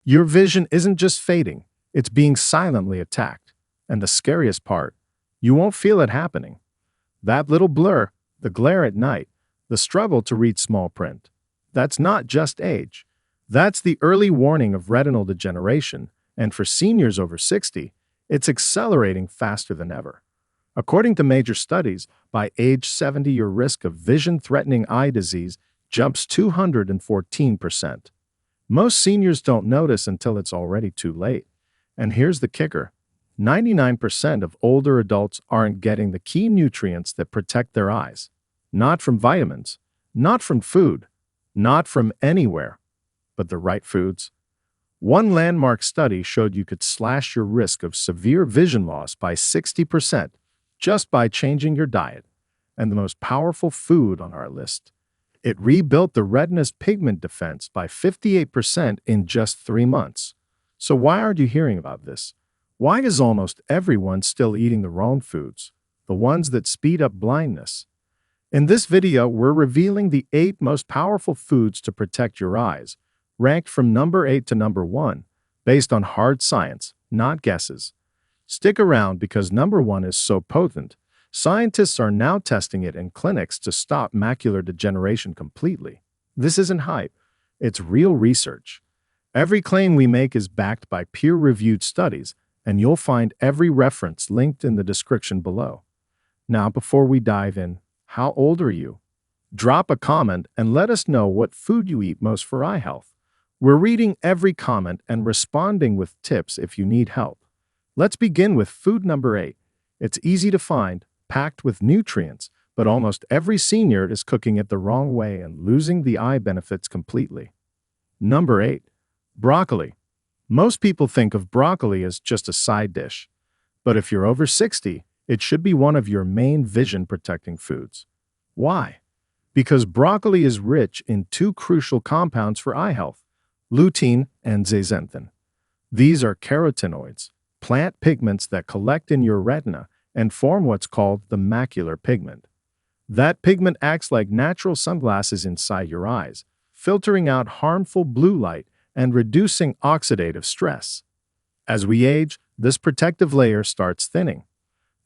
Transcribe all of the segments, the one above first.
Your vision isn't just fading, it's being silently attacked. And the scariest part, you won't feel it happening. That little blur, the glare at night, the struggle to read small print. That's not just age. That's the early warning of retinal degeneration, and for seniors over 60, it's accelerating faster than ever. According to major studies, by age 70, your risk of vision-threatening eye disease jumps 214%. Most seniors don't notice until it's already too late. And here's the kicker. 99% of older adults aren't getting the key nutrients that protect their eyes. Not from vitamins, not from food, not from anywhere, but the right foods. One landmark study showed you could slash your risk of severe vision loss by 60% just by changing your diet. And the most powerful food on our list. It rebuilt the retina's pigment defense by 58% in just 3 months. So why aren't you hearing about this? Why is almost everyone still eating the wrong foods, the ones that speed up blindness? In this video, we're revealing the 8 most powerful foods to protect your eyes, ranked from number 8 to number 1, based on hard science, not guesses. Stick around because number 1 is so potent, scientists are now testing it in clinics to stop macular degeneration completely. This isn't hype, it's real research. Every claim we make is backed by peer-reviewed studies, and you'll find every reference linked in the description below. Now, before we dive in, how old are you? Drop a comment and let us know what food you eat most for eye health. We're reading every comment and responding with tips if you need help. Let's begin with food number 8. It's easy to find, packed with nutrients, but almost every senior is cooking it the wrong way and losing the eye benefits completely. Number 8. Broccoli. Most people think of broccoli as just a side dish, but if you're over 60, it should be one of your main vision-protecting foods. Why? Because broccoli is rich in 2 crucial compounds for eye health, lutein and zeaxanthin. These are carotenoids, plant pigments that collect in your retina and form what's called the macular pigment. That pigment acts like natural sunglasses inside your eyes, filtering out harmful blue light and reducing oxidative stress. As we age, this protective layer starts thinning.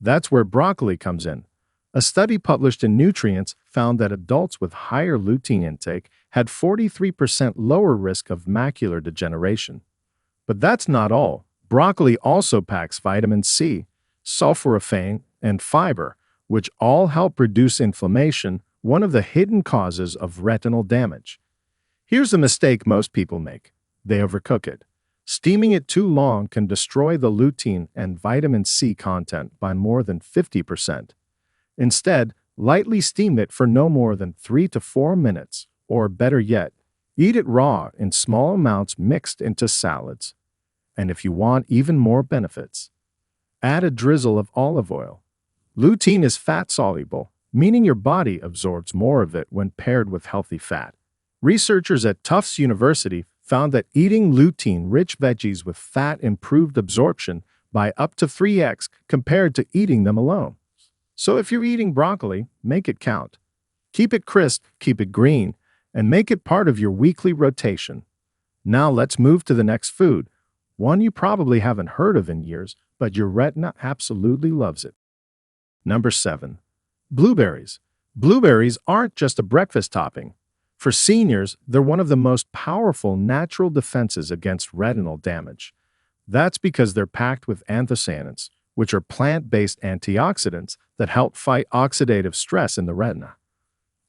That's where broccoli comes in. A study published in Nutrients found that adults with higher lutein intake had 43% lower risk of macular degeneration. But that's not all. Broccoli also packs vitamin C, sulforaphane, and fiber, which all help reduce inflammation, one of the hidden causes of retinal damage. Here's a mistake most people make. They overcook it. Steaming it too long can destroy the lutein and vitamin C content by more than 50%. Instead, lightly steam it for no more than 3 to 4 minutes, or better yet, eat it raw in small amounts mixed into salads. And if you want even more benefits, add a drizzle of olive oil. Lutein is fat-soluble, meaning your body absorbs more of it when paired with healthy fat. Researchers at Tufts University found that eating lutein-rich veggies with fat improved absorption by up to 3x compared to eating them alone. So if you're eating broccoli, make it count. Keep it crisp, keep it green, and make it part of your weekly rotation. Now let's move to the next food, one you probably haven't heard of in years, but your retina absolutely loves it. Number 7. Blueberries. Blueberries aren't just a breakfast topping. For seniors, they're one of the most powerful natural defenses against retinal damage. That's because they're packed with anthocyanins, which are plant-based antioxidants that help fight oxidative stress in the retina.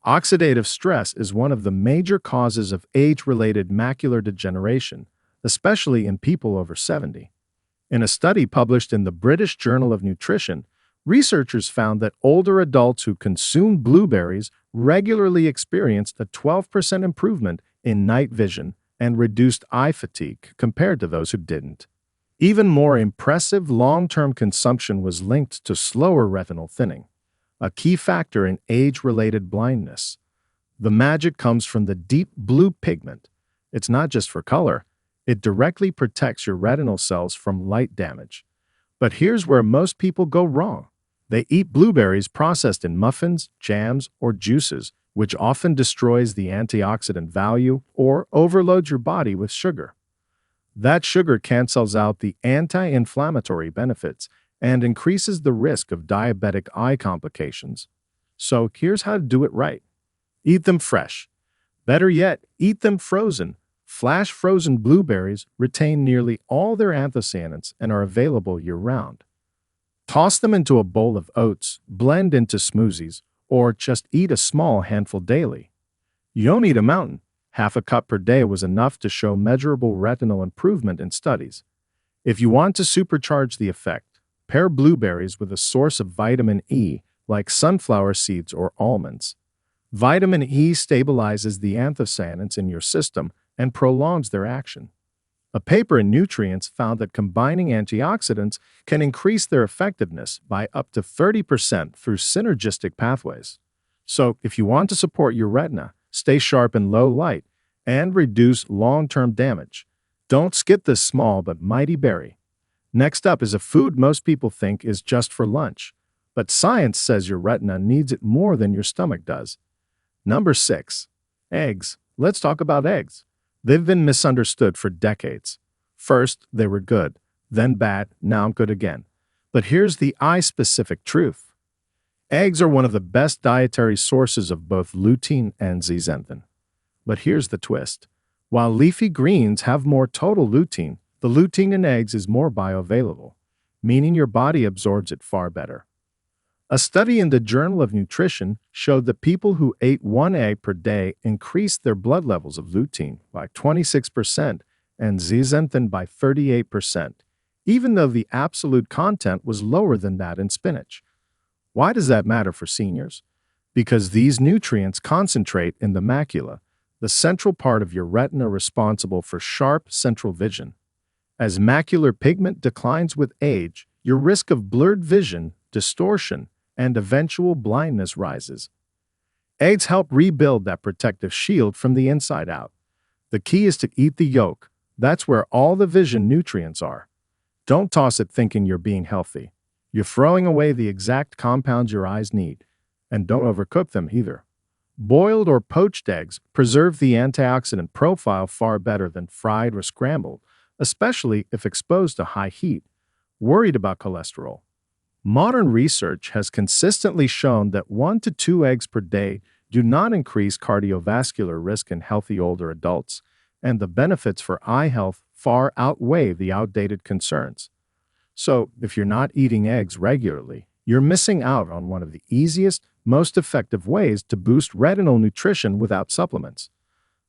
Oxidative stress is one of the major causes of age-related macular degeneration, especially in people over 70. In a study published in the British Journal of Nutrition, researchers found that older adults who consumed blueberries regularly experienced a 12% improvement in night vision and reduced eye fatigue compared to those who didn't. Even more impressive, long-term consumption was linked to slower retinal thinning, a key factor in age-related blindness. The magic comes from the deep blue pigment. It's not just for color, it directly protects your retinal cells from light damage. But here's where most people go wrong. They eat blueberries processed in muffins, jams, or juices, which often destroys the antioxidant value or overloads your body with sugar. That sugar cancels out the anti-inflammatory benefits and increases the risk of diabetic eye complications. So here's how to do it right. Eat them fresh. Better yet, eat them frozen. Flash frozen blueberries retain nearly all their anthocyanins and are available year-round. Toss them into a bowl of oats, blend into smoothies, or just eat a small handful daily. You don't need a mountain. Half a cup per day was enough to show measurable retinal improvement in studies. If you want to supercharge the effect, pair blueberries with a source of vitamin E like sunflower seeds or almonds. Vitamin E stabilizes the anthocyanins in your system and prolongs their action. A paper in Nutrients found that combining antioxidants can increase their effectiveness by up to 30% through synergistic pathways. So, if you want to support your retina, stay sharp in low light, and reduce long-term damage, don't skip this small but mighty berry. Next up is a food most people think is just for lunch, but science says your retina needs it more than your stomach does. Number 6. Eggs. Let's talk about eggs. They've been misunderstood for decades. First, they were good, then bad, now good again. But here's the eye-specific truth. Eggs are one of the best dietary sources of both lutein and zeaxanthin. But here's the twist. While leafy greens have more total lutein, the lutein in eggs is more bioavailable, meaning your body absorbs it far better. A study in the Journal of Nutrition showed that people who ate one egg per day increased their blood levels of lutein by 26% and zeaxanthin by 38%, even though the absolute content was lower than that in spinach. Why does that matter for seniors? Because these nutrients concentrate in the macula, the central part of your retina responsible for sharp central vision. As macular pigment declines with age, your risk of blurred vision, distortion, and eventual blindness rises. Eggs help rebuild that protective shield from the inside out. The key is to eat the yolk. That's where all the vision nutrients are. Don't toss it thinking you're being healthy. You're throwing away the exact compounds your eyes need. And don't overcook them either. Boiled or poached eggs preserve the antioxidant profile far better than fried or scrambled, especially if exposed to high heat. Worried about cholesterol? Modern research has consistently shown that 1 to 2 eggs per day do not increase cardiovascular risk in healthy older adults, and the benefits for eye health far outweigh the outdated concerns. So, if you're not eating eggs regularly, you're missing out on one of the easiest, most effective ways to boost retinal nutrition without supplements.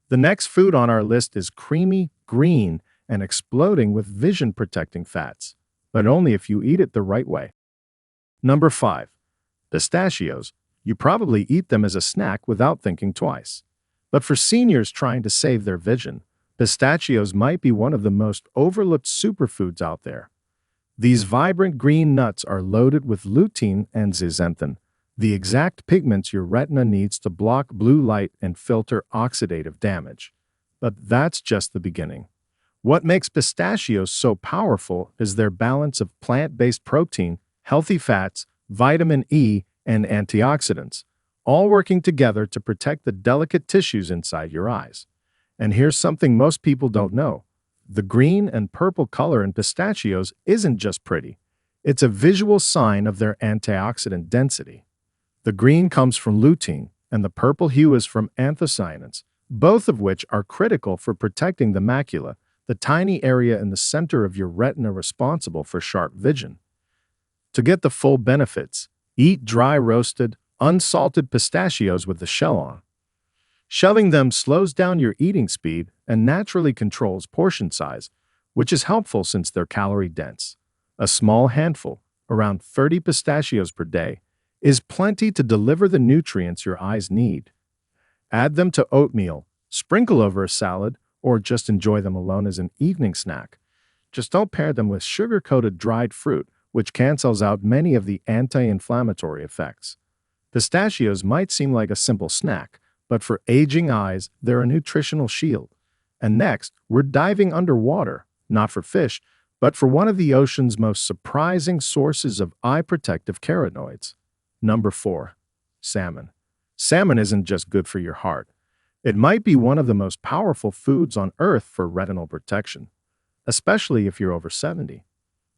The next food on our list is creamy, green, and exploding with vision-protecting fats, but only if you eat it the right way. Number 5. Pistachios. You probably eat them as a snack without thinking twice. But for seniors trying to save their vision, pistachios might be one of the most overlooked superfoods out there. These vibrant green nuts are loaded with lutein and zeaxanthin, the exact pigments your retina needs to block blue light and filter oxidative damage. But that's just the beginning. What makes pistachios so powerful is their balance of plant-based protein, healthy fats, vitamin E, and antioxidants, all working together to protect the delicate tissues inside your eyes. And here's something most people don't know. The green and purple color in pistachios isn't just pretty. It's a visual sign of their antioxidant density. The green comes from lutein, and the purple hue is from anthocyanins, both of which are critical for protecting the macula, the tiny area in the center of your retina responsible for sharp vision. To get the full benefits, eat dry roasted, unsalted pistachios with the shell on. Shelling them slows down your eating speed and naturally controls portion size, which is helpful since they're calorie-dense. A small handful, around 30 pistachios per day, is plenty to deliver the nutrients your eyes need. Add them to oatmeal, sprinkle over a salad, or just enjoy them alone as an evening snack. Just don't pair them with sugar-coated dried fruit, which cancels out many of the anti-inflammatory effects. Pistachios might seem like a simple snack, but for aging eyes, they're a nutritional shield. And next, we're diving underwater, not for fish, but for one of the ocean's most surprising sources of eye protective carotenoids. Number 4. Salmon. Salmon isn't just good for your heart. It might be one of the most powerful foods on Earth for retinal protection. especially if you're over 70.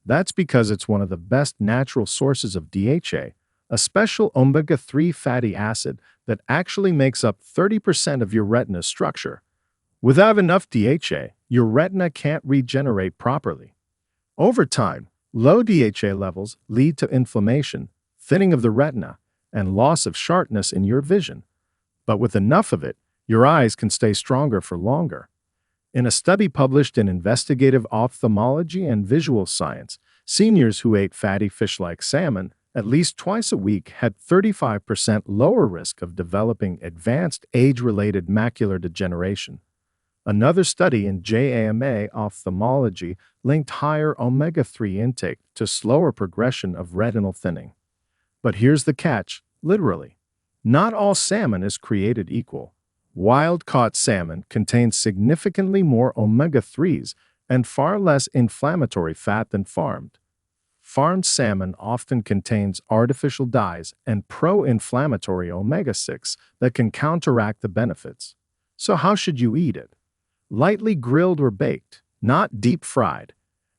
That's because it's one of the best natural sources of DHA, a special omega-3 fatty acid that actually makes up 30% of your retina's structure. Without enough DHA, your retina can't regenerate properly. Over time, low DHA levels lead to inflammation, thinning of the retina, and loss of sharpness in your vision. But with enough of it, your eyes can stay stronger for longer. In a study published in Investigative Ophthalmology and Visual Science, seniors who ate fatty fish like salmon at least twice a week had 35% lower risk of developing advanced age-related macular degeneration. Another study in JAMA Ophthalmology linked higher omega-3 intake to slower progression of retinal thinning. But here's the catch, literally. Not all salmon is created equal. Wild-caught salmon contains significantly more omega-3s and far less inflammatory fat than farmed. Farmed salmon often contains artificial dyes and pro-inflammatory omega-6 that can counteract the benefits. So how should you eat it? Lightly grilled or baked, not deep fried.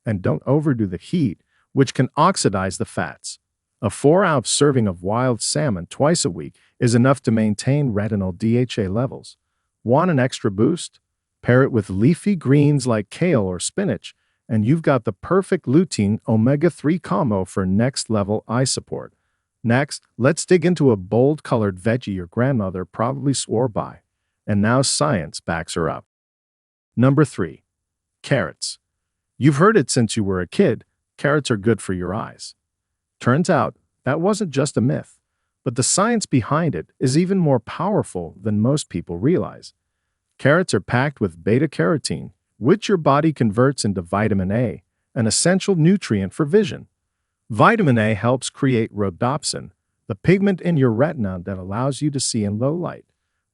And don't overdo the heat, which can oxidize the fats. A 4-ounce serving of wild salmon twice a week is enough to maintain retinal DHA levels. Want an extra boost? Pair it with leafy greens like kale or spinach, and you've got the perfect lutein omega-3 combo for next-level eye support. Next, let's dig into a bold-colored veggie your grandmother probably swore by, and now science backs her up. Number 3. Carrots. You've heard it since you were a kid, carrots are good for your eyes. Turns out, that wasn't just a myth, but the science behind it is even more powerful than most people realize. Carrots are packed with beta-carotene, which your body converts into vitamin A, an essential nutrient for vision. Vitamin A helps create rhodopsin, the pigment in your retina that allows you to see in low light.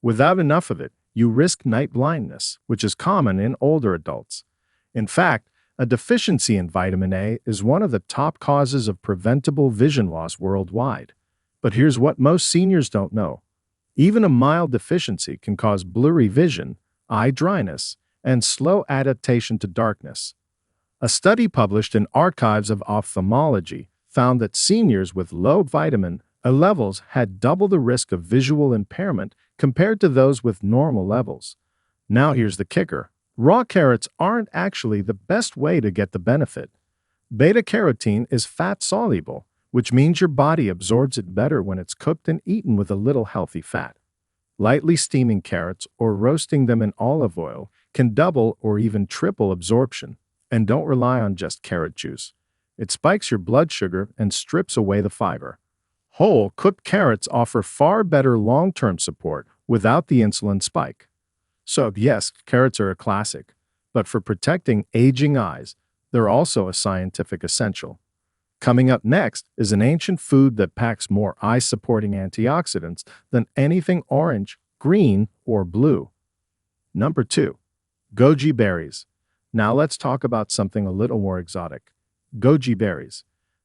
Without enough of it, you risk night blindness, which is common in older adults. In fact, a deficiency in vitamin A is one of the top causes of preventable vision loss worldwide. But here's what most seniors don't know. Even a mild deficiency can cause blurry vision, eye dryness, and slow adaptation to darkness. A study published in Archives of Ophthalmology found that seniors with low vitamin A levels had double the risk of visual impairment compared to those with normal levels. Now here's the kicker. Raw carrots aren't actually the best way to get the benefit. Beta-carotene is fat-soluble, which means your body absorbs it better when it's cooked and eaten with a little healthy fat. Lightly steaming carrots or roasting them in olive oil can double or even triple absorption. And don't rely on just carrot juice. It spikes your blood sugar and strips away the fiber. Whole, cooked carrots offer far better long-term support without the insulin spike. So yes, carrots are a classic, but for protecting aging eyes, they're also a scientific essential. Coming up next is an ancient food that packs more eye-supporting antioxidants than anything orange, green, or blue. Number 2. Goji berries. Now let's talk about something a little more exotic. Goji berries.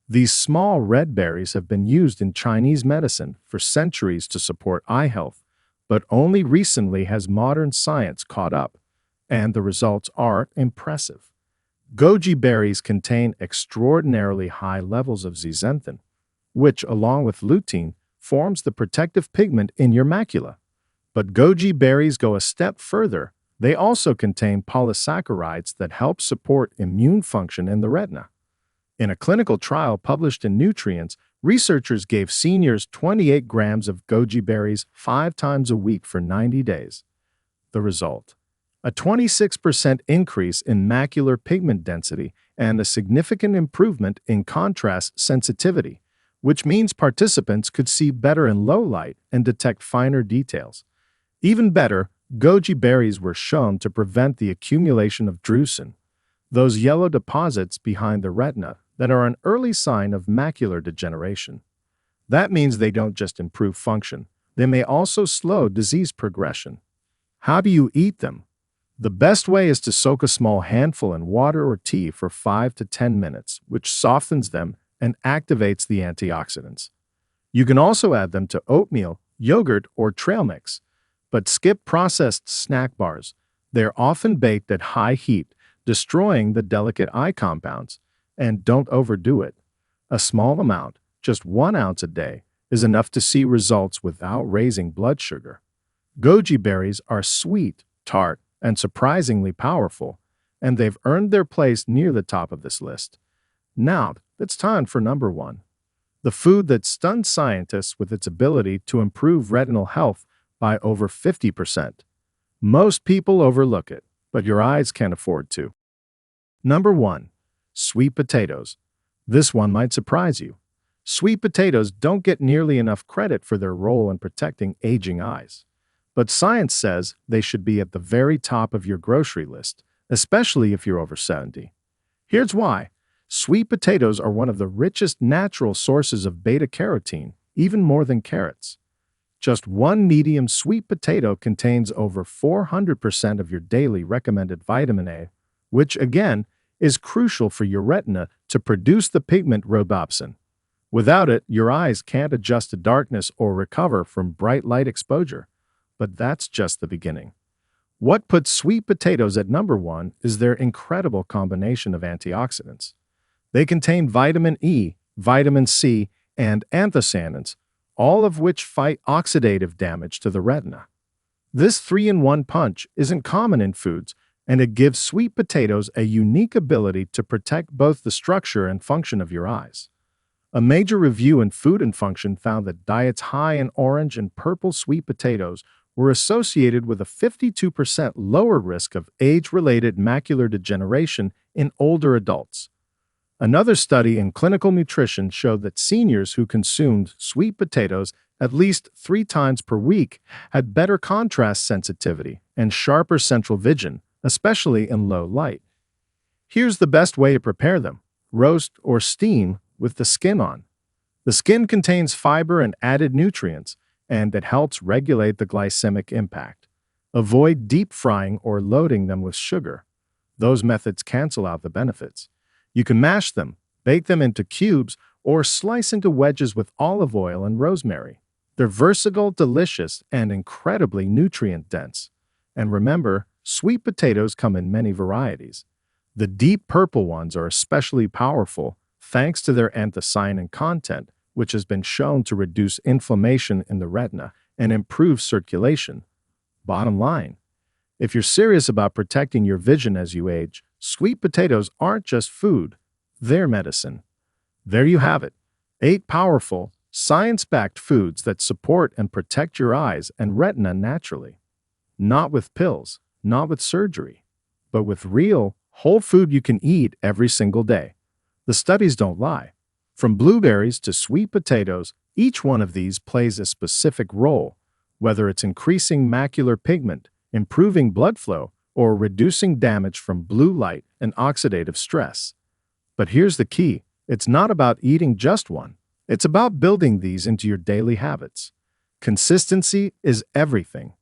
These small red berries have been used in Chinese medicine for centuries to support eye health, but only recently has modern science caught up, and the results are impressive. Goji berries contain extraordinarily high levels of zeaxanthin, which, along with lutein, forms the protective pigment in your macula. But goji berries go a step further. They also contain polysaccharides that help support immune function in the retina. In a clinical trial published in Nutrients, researchers gave seniors 28 grams of goji berries 5 times a week for 90 days. The result? A 26% increase in macular pigment density and a significant improvement in contrast sensitivity, which means participants could see better in low light and detect finer details. Even better, goji berries were shown to prevent the accumulation of drusen, those yellow deposits behind the retina that are an early sign of macular degeneration. That means they don't just improve function, they may also slow disease progression. How do you eat them? The best way is to soak a small handful in water or tea for 5 to 10 minutes, which softens them and activates the antioxidants. You can also add them to oatmeal, yogurt, or trail mix, but skip processed snack bars. They're often baked at high heat, destroying the delicate eye compounds. And don't overdo it. A small amount, just 1 ounce a day, is enough to see results without raising blood sugar. Goji berries are sweet, tart, and surprisingly powerful, and they've earned their place near the top of this list. Now, it's time for number 1. The food that stunned scientists with its ability to improve retinal health by over 50%. Most people overlook it, but your eyes can't afford to. Number 1. Sweet potatoes. This one might surprise you. Sweet potatoes don't get nearly enough credit for their role in protecting aging eyes. But science says they should be at the very top of your grocery list, especially if you're over 70. Here's why. Sweet potatoes are one of the richest natural sources of beta-carotene, even more than carrots. Just one medium sweet potato contains over 400% of your daily recommended vitamin A, which, again, is crucial for your retina to produce the pigment rhodopsin. Without it, your eyes can't adjust to darkness or recover from bright light exposure. But that's just the beginning. What puts sweet potatoes at number 1 is their incredible combination of antioxidants. They contain vitamin E, vitamin C, and anthocyanins, all of which fight oxidative damage to the retina. This 3-in-1 punch isn't common in foods, and it gives sweet potatoes a unique ability to protect both the structure and function of your eyes. A major review in Food and Function found that diets high in orange and purple sweet potatoes were associated with a 52% lower risk of age-related macular degeneration in older adults. Another study in clinical nutrition showed that seniors who consumed sweet potatoes at least 3 times per week had better contrast sensitivity and sharper central vision, especially in low light. Here's the best way to prepare them: roast or steam with the skin on. The skin contains fiber and added nutrients, and it helps regulate the glycemic impact. Avoid deep frying or loading them with sugar. Those methods cancel out the benefits. You can mash them, bake them into cubes, or slice into wedges with olive oil and rosemary. They're versatile, delicious, and incredibly nutrient-dense. And remember, sweet potatoes come in many varieties. The deep purple ones are especially powerful thanks to their anthocyanin content, which has been shown to reduce inflammation in the retina and improve circulation. Bottom line, if you're serious about protecting your vision as you age, sweet potatoes aren't just food, they're medicine. There you have it, 8 powerful, science-backed foods that support and protect your eyes and retina naturally. Not with pills, not with surgery, but with real, whole food you can eat every single day. The studies don't lie. From blueberries to sweet potatoes, each one of these plays a specific role, whether it's increasing macular pigment, improving blood flow, or reducing damage from blue light and oxidative stress. But here's the key. It's not about eating just one. It's about building these into your daily habits. Consistency is everything.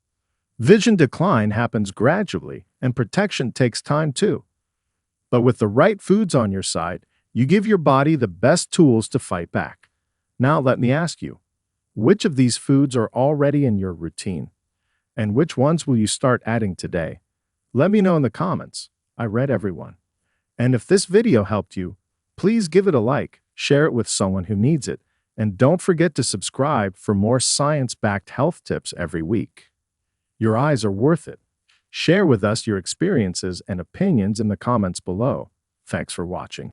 Vision decline happens gradually, and protection takes time too. But with the right foods on your side, you give your body the best tools to fight back. Now let me ask you, which of these foods are already in your routine? And which ones will you start adding today? Let me know in the comments. I read everyone. And if this video helped you, please give it a like, share it with someone who needs it, and don't forget to subscribe for more science-backed health tips every week. Your eyes are worth it. Share with us your experiences and opinions in the comments below. Thanks for watching.